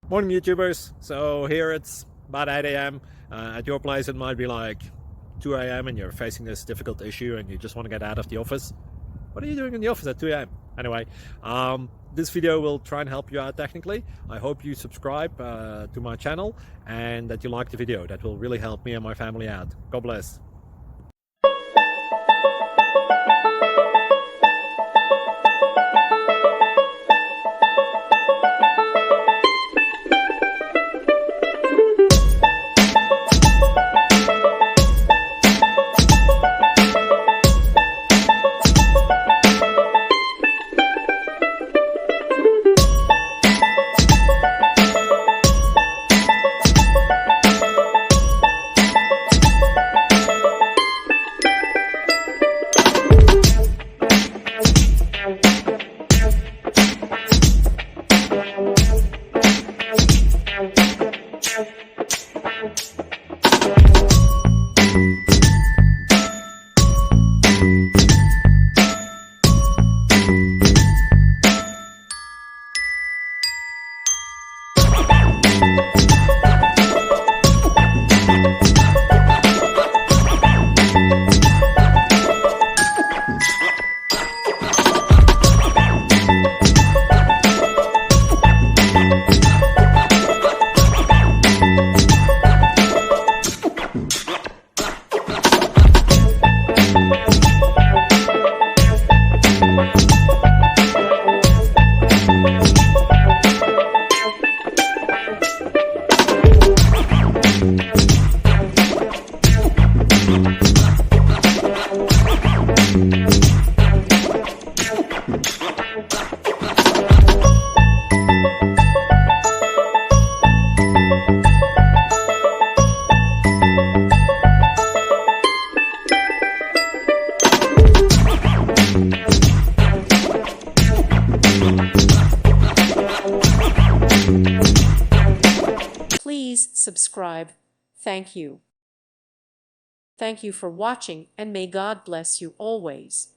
Morning YouTubers. So here it's about 8 a.m. At your place it might be like 2 a.m. and you're facing this difficult issue and you just want to get out of the office. What are you doing in the office at 2 a.m.? Anyway, this video will try and help you out technically. I hope you subscribe to my channel and that you like the video. That will really help me and my family out. God bless. Please subscribe. Thank you. Thank you for watching, and may God bless you always.